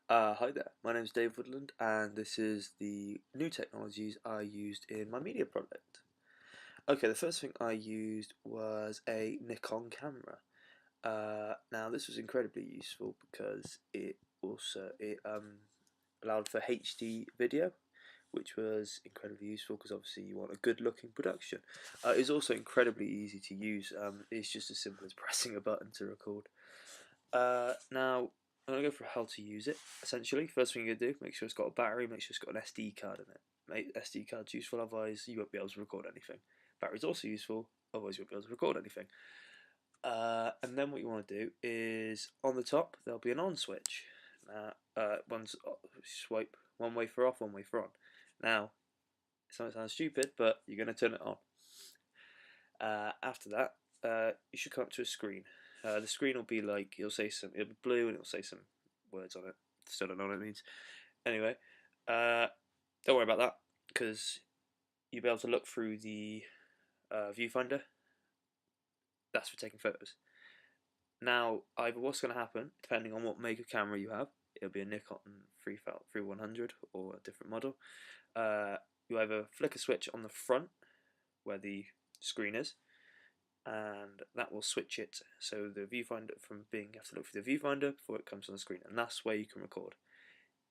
Hi there, my name is Dave Woodland and this is the new technologies I used in my media project. Okay, the first thing I used was a Nikon camera. Now this was incredibly useful because it allowed for HD video, which was incredibly useful because obviously you want a good looking production. It was also incredibly easy to use. It's just as simple as pressing a button to record. Now I'm going to go for how to use it. Essentially, first thing you're going to do, make sure it's got a battery, make sure it's got an SD card in it. Make SD card's useful, otherwise you won't be able to record anything. Battery's also useful, otherwise you won't be able to record anything. And then what you want to do is, on the top, there'll be an on switch. One's swipe one way for off, one way for on. Now, it might sound stupid, but you're going to turn it on. After that, you should come up to a screen. The screen will be like, it'll be blue and it'll say some words on it. Still don't know what it means. Anyway, don't worry about that because you'll be able to look through the viewfinder. That's for taking photos. Now, either what's going to happen, depending on what make of camera you have, it'll be a Nikon 3100 or a different model. You either flick a switch on the front where the screen is, and that will switch it so the viewfinder from being you have to look through the viewfinder before it comes on the screen, and that's where you can record.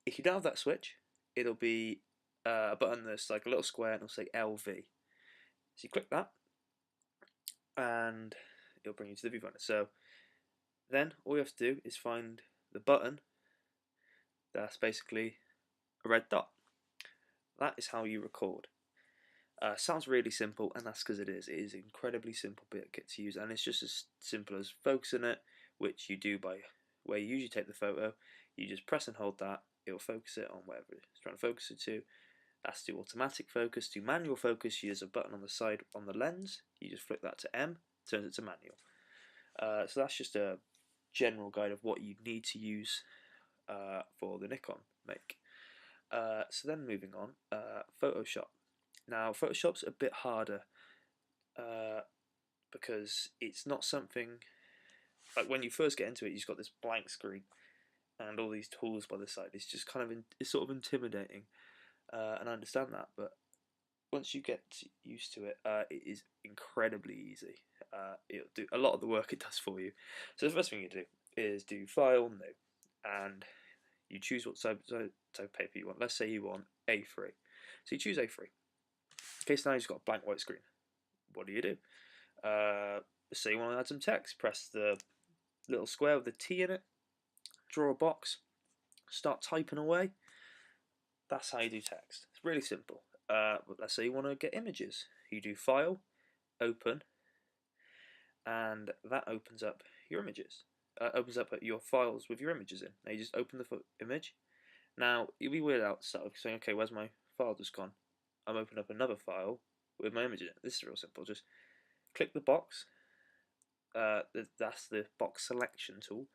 If you don't have that switch, it'll be a button that's like a little square and it'll say LV. So you click that and it'll bring you to the viewfinder. So then all you have to do is find the button that's basically a red dot. That is how you record. Sounds really simple, and that's because it is. It is an incredibly simple bit to use, and it's just as simple as focusing it, which you do by where you usually take the photo. You just press and hold that, it'll focus it on wherever it's trying to focus it to. That's to automatic focus. To manual focus, you use a button on the side on the lens. You just flick that to M, turns it to manual. So that's just a general guide of what you need to use for the Nikon make. So then moving on, Photoshop. Now, Photoshop's a bit harder because it's not something like when you first get into it, you've got this blank screen and all these tools by the side. It's just kind of it's sort of intimidating, and I understand that. But once you get used to it, it is incredibly easy. It'll do a lot of the work it does for you. So the first thing you do is do File, New, and you choose what type of paper you want. Let's say you want A3. So you choose A3. Okay, so now you've got a blank white screen. What do? Say you want to add some text. Press the little square with the T in it. Draw a box. Start typing away. That's how you do text. It's really simple. But let's say you want to get images. You do File, Open, and that opens up your images. Opens up your files with your images in. Now you just open the image. Now you'll be weirded out start saying, okay, where's my file just gone? I'm opening up another file with my image in it. This is real simple. Just click the box. That's the box selection tool.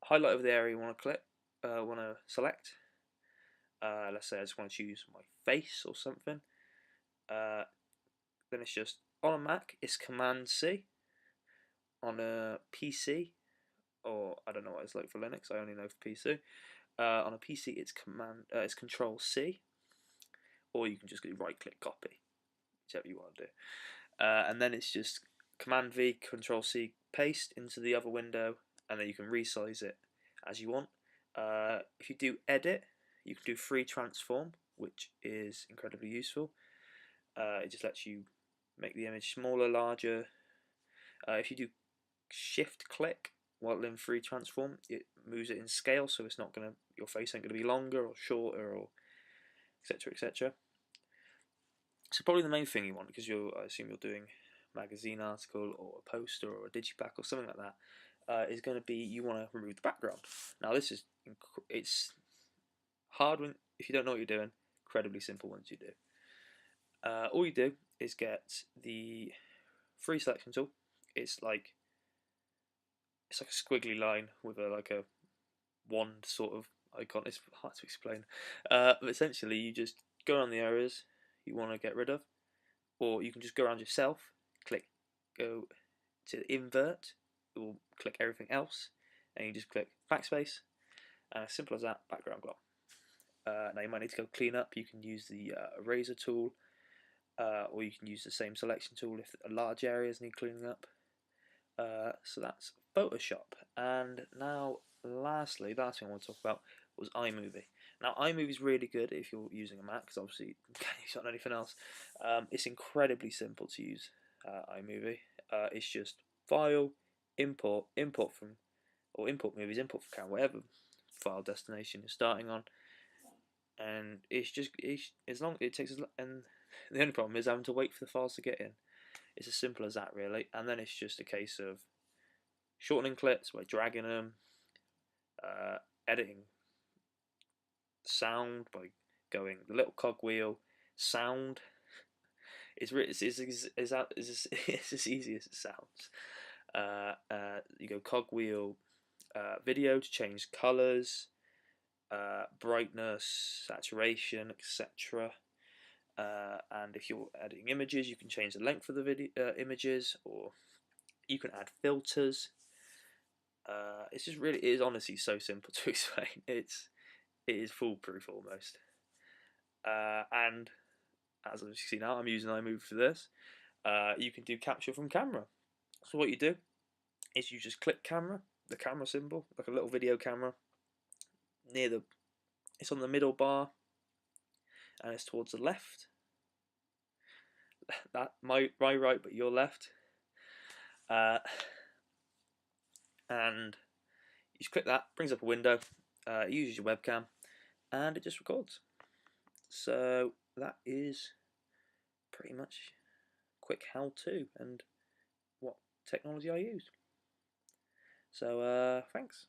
Highlight over the area you want to select. Let's say I just want to choose my face or something. Then it's just on a Mac, it's Command C. On a PC, or I don't know what it's like for Linux. I only know for PC. On a PC, it's Control C. Or you can just go right click copy, whichever you want to do. And then it's just Command V, Control C, paste into the other window, and then you can resize it as you want. If you do edit, you can do free transform, which is incredibly useful. It just lets you make the image smaller, larger. If you do shift click while in free transform, it moves it in scale, so it's not gonna your face ain't gonna be longer or shorter or etc. etc. So probably the main thing you want, because I assume you're doing a magazine article or a poster or a digipack or something like that, is going to be you want to remove the background. Now this is it's hard if you don't know what you're doing. Incredibly simple once you do. All you do is get the free selection tool. It's like a squiggly line with like a wand sort of icon. It's hard to explain. But essentially, you just go around the areas you want to get rid of, or you can just go around yourself, go to invert, it will click everything else, and you just click backspace, and as simple as that, background gone. Now you might need to go clean up. You can use the eraser tool, or you can use the same selection tool if large areas need cleaning up. So that's Photoshop. And now, lastly, the last thing I want to talk about was iMovie. Now, iMovie is really good if you're using a Mac, because obviously you can't use it on anything else. It's incredibly simple to use iMovie. It's just file, import from, or import movies, import from camera, whatever file destination you're starting on. And it's as long it takes, and the only problem is having to wait for the files to get in. It's as simple as that, really. And then it's just a case of shortening clips by dragging them, editing sound by going the little cogwheel sound. It's as easy as it sounds. You go cogwheel video to change colors, brightness, saturation, etc. And if you're editing images, you can change the length of the video images, or you can add filters. It's just really, it is honestly so simple to explain. It is foolproof almost. And as you see now, I'm using iMovie for this. You can do capture from camera. So what you do is you just click camera, the camera symbol, like a little video camera, it's on the middle bar, and it's towards the left. That my right, but your left. And you just click that, brings up a window. It uses your webcam, and it just records. So that is pretty much quick how-to and what technology I use. So thanks.